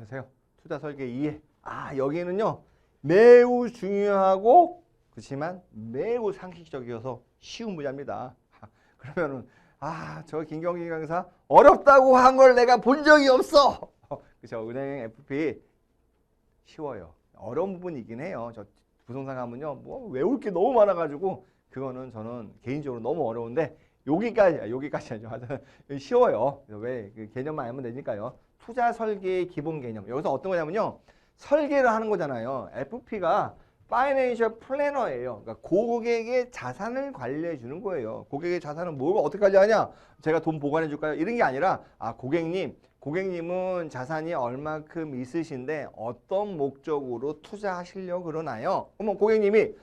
보세요. 투자 설계 이해. 여기는요. 매우 중요하고 그렇지만 매우 상식적이어서 쉬운 분야입니다. 그러면은 저 김경진 강사 어렵다고 한 걸 내가 본 적이 없어. 그렇죠. 은행 FP 쉬워요. 어려운 부분이긴 해요. 저 부동산 가면요. 뭐 외울 게 너무 많아가지고 그거는 저는 개인적으로 너무 어려운데 여기까지죠. 쉬워요. 왜? 그 개념만 알면 되니까요. 투자 설계의 기본 개념. 여기서 어떤 거냐면요. 설계를 하는 거잖아요. FP가 파이낸셜 플래너예요. 그러니까 고객의 자산을 관리해 주는 거예요. 고객의 자산은 뭘 어떻게 관리하냐? 제가 돈 보관해 줄까요? 이런 게 아니라 고객님은 자산이 얼마큼 있으신데 어떤 목적으로 투자하시려고 그러나요? 그러면 고객님이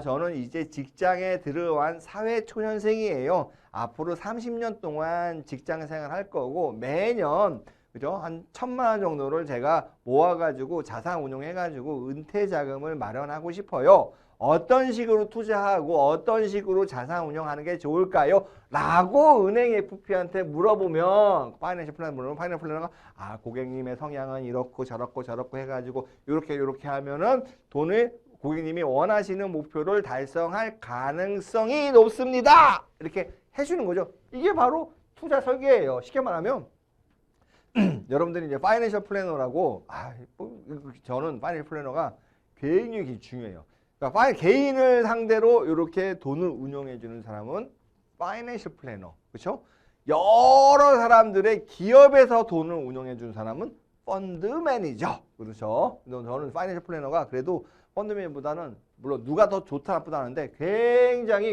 저는 이제 직장에 들어간 사회초년생이에요. 앞으로 30년 동안 직장 생활 할 거고 매년 그죠? 한 1,000만 원 정도를 제가 모아가지고 자산 운용해가지고 은퇴 자금을 마련하고 싶어요. 어떤 식으로 투자하고 어떤 식으로 자산 운용하는 게 좋을까요? 라고 은행 FP한테 물어보면 파이낸셜 플래너가 고객님의 성향은 이렇고 저렇고 해가지고 이렇게 하면은 돈을 고객님이 원하시는 목표를 달성할 가능성이 높습니다. 이렇게 해주는 거죠. 이게 바로 투자 설계예요. 쉽게 말하면 여러분들이 이제 파이낸셜 플래너라고 저는 파이낸셜 플래너가 굉장히 중요해요. 그러니까 개인을 상대로 이렇게 돈을 운용해 주는 사람은 파이낸셜 플래너. 그렇죠? 여러 사람들의 기업에서 돈을 운용해 주는 사람은 펀드 매니저. 그렇죠? 저는 파이낸셜 플래너가 그래도 펀드 매니저보다는 물론 누가 더 좋다 나쁘다 하는데 굉장히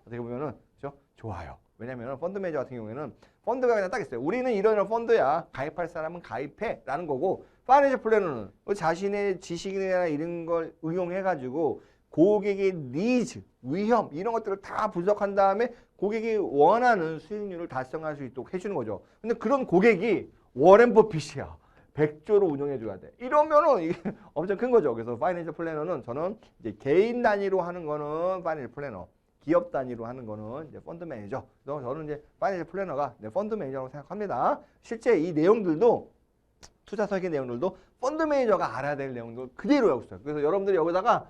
어떻게 보면은 그렇죠? 좋아요. 왜냐면 펀드 매니저 같은 경우에는 펀드가 그냥 딱 있어요. 우리는 이런 펀드야. 가입할 사람은 가입해. 라는 거고 파이낸셜 플래너는 자신의 지식이나 이런 걸 응용해가지고 고객의 니즈, 위험 이런 것들을 다 분석한 다음에 고객이 원하는 수익률을 달성할 수 있도록 해주는 거죠. 근데 그런 고객이 워렌 버핏이야. 100조로 운영해줘야 돼. 이러면은 이게 엄청 큰 거죠. 그래서 파이낸셜 플래너는 저는 이제 개인 단위로 하는 거는 파이낸셜 플래너. 기업 단위로 하는 거는 이제 펀드 매니저. 저는 이제 파이낸셜 플래너가 펀드 매니저라고 생각합니다. 실제 이 내용들도 투자 설계 내용들도 펀드 매니저가 알아야 될 내용들 그대로 여기 있어요. 그래서 여러분들이 여기다가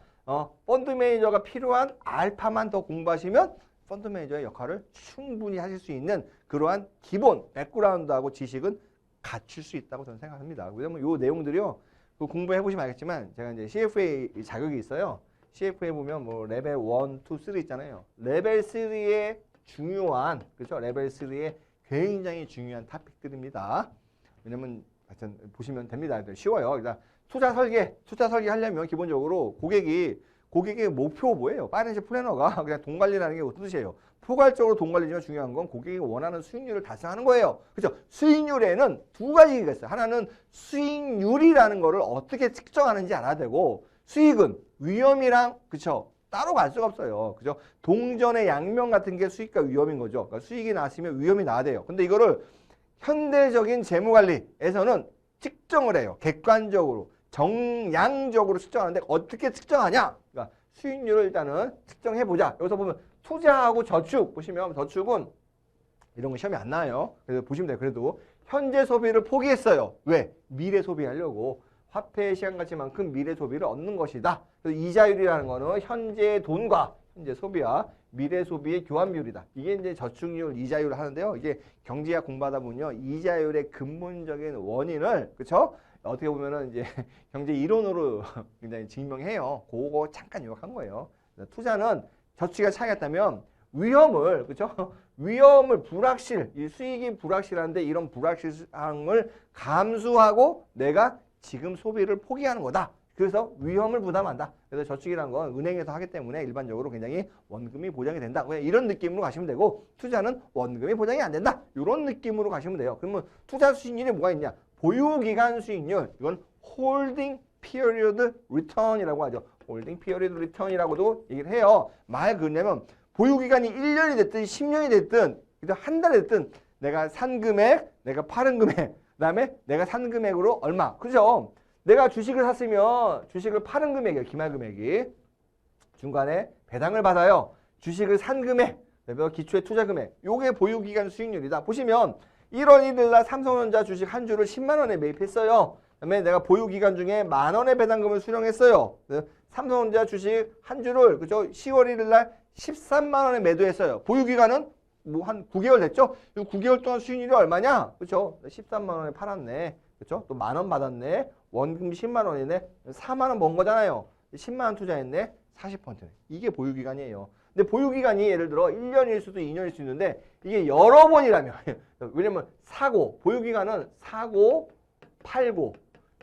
펀드 매니저가 필요한 알파만 더 공부하시면 펀드 매니저의 역할을 충분히 하실 수 있는 그러한 기본 백그라운드하고 지식은 갖출 수 있다고 저는 생각합니다. 왜냐면 이 내용들이요. 공부해 보시면 알겠지만 제가 이제 CFA 자격이 있어요. CFA 보면 뭐 레벨 1, 2, 3 있잖아요. 레벨 3의 중요한 그렇죠? 레벨 3의 굉장히 중요한 토픽들입니다. 왜냐면 하여튼 보시면 됩니다. 쉬워요. 그러니까 투자 설계 하려면 기본적으로 고객의 목표 뭐예요? 파이낸셜 플래너가 그냥 돈 관리라는 게 어떤 뜻이에요? 포괄적으로 돈 관리지만 중요한 건 고객이 원하는 수익률을 달성하는 거예요. 그렇죠? 수익률에는 두 가지가 있어요. 하나는 수익률이라는 거를 어떻게 측정하는지 알아야 되고 수익은 위험이랑 그쵸 따로 갈 수가 없어요. 그죠? 동전의 양면 같은 게 수익과 위험인 거죠. 그러니까 수익이 나왔으면 위험이 나야 돼요. 근데 이거를 현대적인 재무관리에서는 측정을 해요. 객관적으로 정량적으로 측정하는데 어떻게 측정하냐? 그러니까 수익률을 일단은 측정해 보자. 여기서 보면 투자하고 저축 보시면 저축은 이런 거 시험이 안 나와요. 그래서 보시면 돼요. 그래도 현재 소비를 포기했어요. 왜? 미래 소비하려고. 화폐의 시간가치만큼 미래 소비를 얻는 것이다. 그래서 이자율이라는 거는 현재 돈과 현재 소비와 미래 소비의 교환 비율이다. 이게 이제 저축률, 이자율을 하는데요. 이게 경제학 공부하다 보면요. 이자율의 근본적인 원인을, 그쵸? 어떻게 보면은 이제 경제 이론으로 굉장히 증명해요. 그거 잠깐 요약한 거예요. 투자는 저축과 차이가 있다면 위험을, 그쵸? 위험을 불확실, 이 수익이 불확실한데 이런 불확실함을 감수하고 내가 지금 소비를 포기하는 거다. 그래서 위험을 부담한다. 그래서 저축이란 건 은행에서 하기 때문에 일반적으로 굉장히 원금이 보장이 된다. 그냥 이런 느낌으로 가시면 되고 투자는 원금이 보장이 안 된다. 이런 느낌으로 가시면 돼요. 그러면 투자 수익률이 뭐가 있냐? 보유기간 수익률. 이건 홀딩 피어리어드 리턴이라고 하죠. 홀딩 피어리어드 리턴이라고도 얘기를 해요. 말 그러냐면 보유기간이 1년이 됐든 10년이 됐든 한 달이 됐든 내가 산 금액, 내가 팔은 금액 그 다음에 내가 산 금액으로 얼마. 그죠? 내가 주식을 샀으면 주식을 파는 금액이에요. 기말 금액이. 중간에 배당을 받아요. 주식을 산 금액, 기초의 투자 금액. 요게 보유기간 수익률이다. 보시면 1월 1일 날 삼성전자 주식 한 주를 10만 원에 매입했어요. 그다음에 내가 보유 기간 중에 10,000원의 배당금을 수령했어요. 삼성전자 주식 한 주를 그죠? 10월 1일 날 13만 원에 매도했어요. 보유 기간은 뭐 한 9개월 됐죠? 이 9개월 동안 수익률이 얼마냐? 그렇죠? 13만 원에 팔았네. 그렇죠? 또 10,000원 받았네. 원금 10만 원이네. 4만 원 번 거잖아요. 10만 원 투자했네. 40%네. 이게 보유 기간이에요. 근데 보유 기간이 예를 들어 1년일 수도 2년일 수 있는데 이게 여러 번이라면 왜냐면 사고, 보유 기간은 사고, 팔고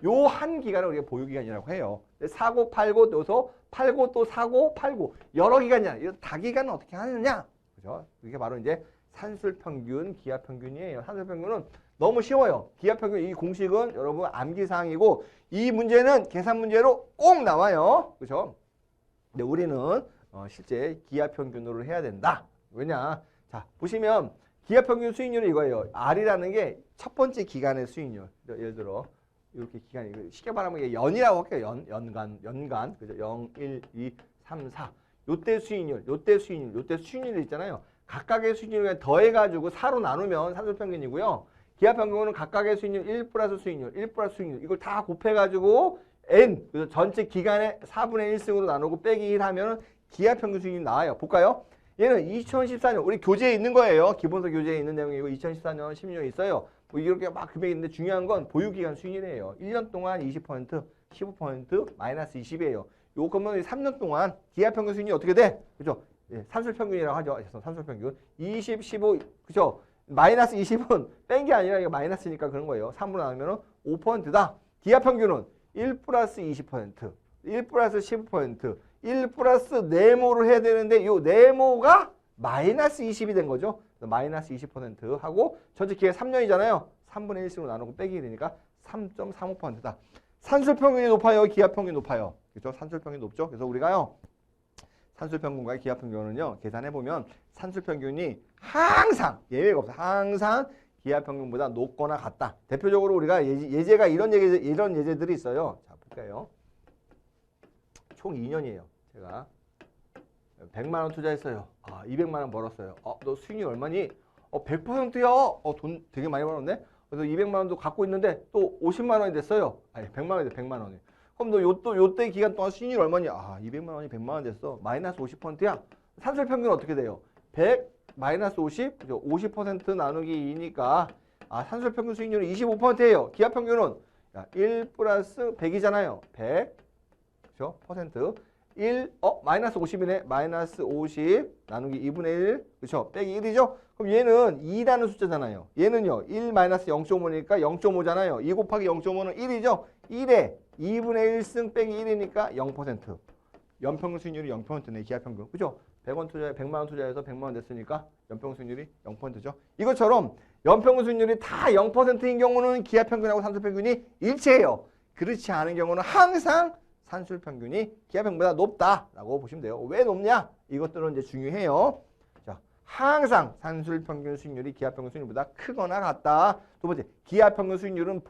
요 한 기간을 우리가 보유 기간이라고 해요. 사고, 팔고, 또 팔고 또 사고, 팔고 여러 기간이야. 이 다기간은 어떻게 하느냐? 그죠? 이게 바로 이제 산술평균, 기하평균이에요. 산술평균은 너무 쉬워요. 기하평균 이 공식은 여러분 암기사항이고 이 문제는 계산 문제로 꼭 나와요. 그죠? 근데 우리는 실제 기하평균으로 해야 된다. 왜냐? 자, 보시면 기하평균 수익률은 이거예요. R이라는 게 첫 번째 기간의 수익률. 예를 들어 이렇게 기간이 쉽게 말하면 이게 연이라고 할게요. 연간. 그죠? 0, 1, 2, 3, 4. 요때 수익률, 요때 수익률, 요때 수익률이 있잖아요. 각각의 수익률을 더해가지고 4로 나누면 산술평균이고요. 기하평균은 각각의 수익률 1 플러스 수익률, 1 플러스 수익률 이걸 다 곱해가지고 N, 그래서 전체 기간의 4분의 1승으로 나누고 빼기 1 하면 기하평균 수익률이 나와요. 볼까요? 얘는 2014년 우리 교재에 있는 거예요. 기본서 교재에 있는 내용이고 2014년, 16년 있어요. 뭐 이렇게 막 금액이 있는데 중요한 건 보유기간 수익률이에요. 1년 동안 20%, 15%, 마이너스 20이에요. 요 그러면 3년 동안 기하평균 수익률이 어떻게 돼? 그죠? 예, 산술평균이라고 하죠. 산술평균. 20, 15, 그죠? 마이너스 20은 뺀 게 아니라 이거 마이너스니까 그런 거예요. 3으로 나누면 5%다. 기하평균은 1 플러스 20%, 1 플러스 15%, 1 플러스 네모를 해야 되는데 요 네모가 마이너스 20이 된 거죠. 마이너스 20% 하고 전체 기간 3년이잖아요. 3분의 1씩으로 나누고 빼기 되니까 3.35%다. 산술평균이 높아요? 기하평균이 높아요? 그렇죠? 산술평균이 높죠? 그래서 우리가요. 산술평균과 기하평균은요. 계산해보면 산술평균이 항상 예외가 없어요. 항상 기하평균보다 높거나 같다. 대표적으로 우리가 예제가 이런 예제들이 있어요. 자, 볼까요? 총 2년이에요. 제가 100만 원 투자했어요. 200만 원 벌었어요. 너 수익률 얼마니? 100%야. 돈 되게 많이 벌었네. 그래서 200만 원도 갖고 있는데 또 50만 원이 됐어요. 아니 100만 원이 돼. 100만 원이. 그럼 너 요때 기간 동안 수익률 얼마니? 200만 원이 100만 원 됐어. 마이너스 50%야. 산술평균은 어떻게 돼요? 100 마이너스 50? 그죠? 50% 나누기 2니까 산술평균 수익률은 25%예요. 기하평균은 1 플러스 100이잖아요. 100 그죠? 퍼센트 1, 마이너스 50이네. 마이너스 50 나누기 2분의 1, 그쵸? 빼기 1이죠? 그럼 얘는 2라는 숫자잖아요. 얘는요, 1 마이너스 0.5니까 0.5잖아요. 2 곱하기 0.5는 1이죠? 1에 2분의 1승 빼기 1이니까 0%. 연평균 수익률이 0%네, 기하평균. 그죠? 100원 투자에 100만 원 투자해서 100만 원 됐으니까 연평균 수익률이 0%죠. 이것처럼 연평균 수익률이 다 0%인 경우는 기하평균하고 산술평균이 일치해요. 그렇지 않은 경우는 항상 산술평균이 기하평균보다 높다라고 보시면 돼요. 왜 높냐? 이것들은 이제 중요해요. 자, 항상 산술평균 수익률이 기하평균 수익률보다 크거나 같다. 두 번째, 기하평균 수익률은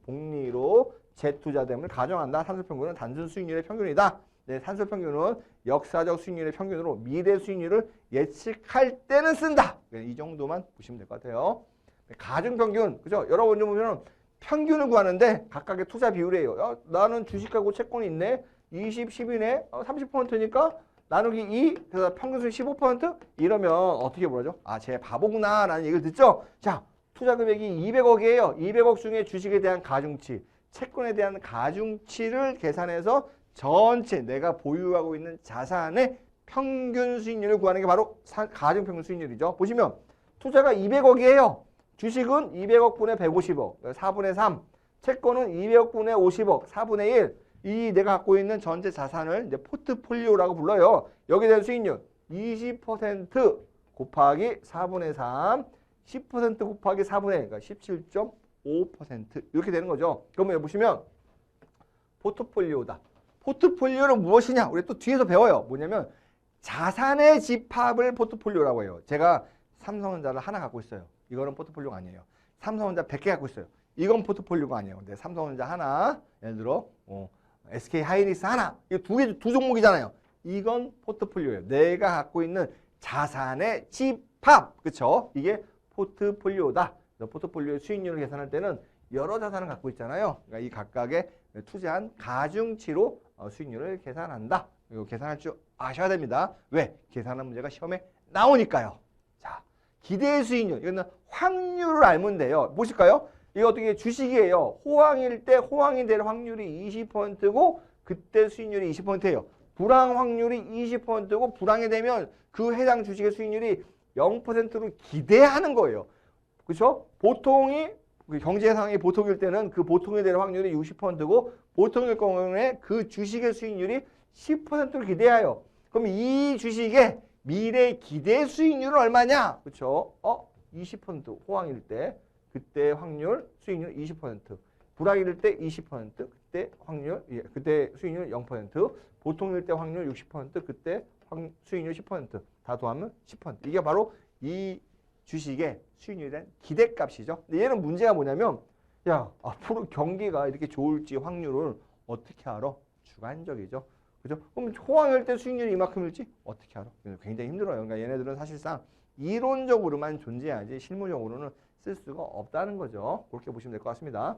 복리로 재투자됨을 가정한다. 산술평균은 단순 수익률의 평균이다. 네, 산술평균은 역사적 수익률의 평균으로 미래 수익률을 예측할 때는 쓴다. 이 정도만 보시면 될 것 같아요. 가중평균, 그죠? 여러분 좀 보면 평균을 구하는데 각각의 투자 비율이에요. 나는 주식하고 채권이 있네. 20, 10이네. 30%니까 나누기 2. 그래서 평균 수익 15%? 이러면 어떻게 보라죠? 쟤 바보구나 라는 얘기를 듣죠. 자, 투자 금액이 200억이에요. 200억 중에 주식에 대한 가중치, 채권에 대한 가중치를 계산해서 전체 내가 보유하고 있는 자산의 평균 수익률을 구하는 게 바로 가중평균 수익률이죠. 보시면 투자가 200억이에요. 주식은 200억 분의 150억, 4분의 3. 채권은 200억 분의 50억, 4분의 1. 이 내가 갖고 있는 전체 자산을 이제 포트폴리오라고 불러요. 여기에 대한 수익률 20% 곱하기 4분의 3, 10% 곱하기 4분의 1, 그러니까 17.5% 이렇게 되는 거죠. 그러면 보시면 포트폴리오다. 포트폴리오는 무엇이냐? 우리 또 뒤에서 배워요. 뭐냐면 자산의 집합을 포트폴리오라고 해요. 제가 삼성전자를 하나 갖고 있어요. 이거는 포트폴리오가 아니에요. 삼성전자 100개 갖고 있어요. 이건 포트폴리오가 아니에요. 근데 삼성전자 하나, 예를 들어 SK 하이닉스 하나, 이거 두 종목이잖아요. 이건 포트폴리오예요. 내가 갖고 있는 자산의 집합, 그렇죠? 이게 포트폴리오다. 포트폴리오의 수익률을 계산할 때는 여러 자산을 갖고 있잖아요. 그러니까 이 각각의 투자한 가중치로 수익률을 계산한다. 이거 계산할 줄 아셔야 됩니다. 왜? 계산하는 문제가 시험에 나오니까요. 자, 기대 수익률. 이거는 확률을 알면 돼요. 보실까요? 이거 어떻게 주식이에요. 호황일 때 호황이 될 확률이 20%고 그때 수익률이 20%예요. 불황 확률이 20%고 불황이 되면 그 해당 주식의 수익률이 0%로 기대하는 거예요. 그렇죠? 보통이 경제 상황이 보통일 때는 그 보통이 될 확률이 60%고 보통일 경우에 그 주식의 수익률이 10%를 기대해요. 그럼 이 주식의 미래 기대 수익률은 얼마냐? 그렇죠? 20% 호황일 때 그때 확률 수익률 20%. 불황일 때 20%. 그때 확률 그때 수익률 0%. 보통일 때 확률 60%. 그때 수익률 10%. 다 더하면 10%. 이게 바로 이 주식의 수익률에 대한 기대값이죠. 근데 얘는 문제가 뭐냐면 야, 앞으로 경기가 이렇게 좋을지 확률을 어떻게 알아? 주관적이죠. 그죠? 그럼 호황일 때 수익률이 이만큼일지 어떻게 알아? 굉장히 힘들어요. 그러니까 얘네들은 사실상 이론적으로만 존재하지 실무적으로는 쓸 수가 없다는 거죠. 그렇게 보시면 될 것 같습니다.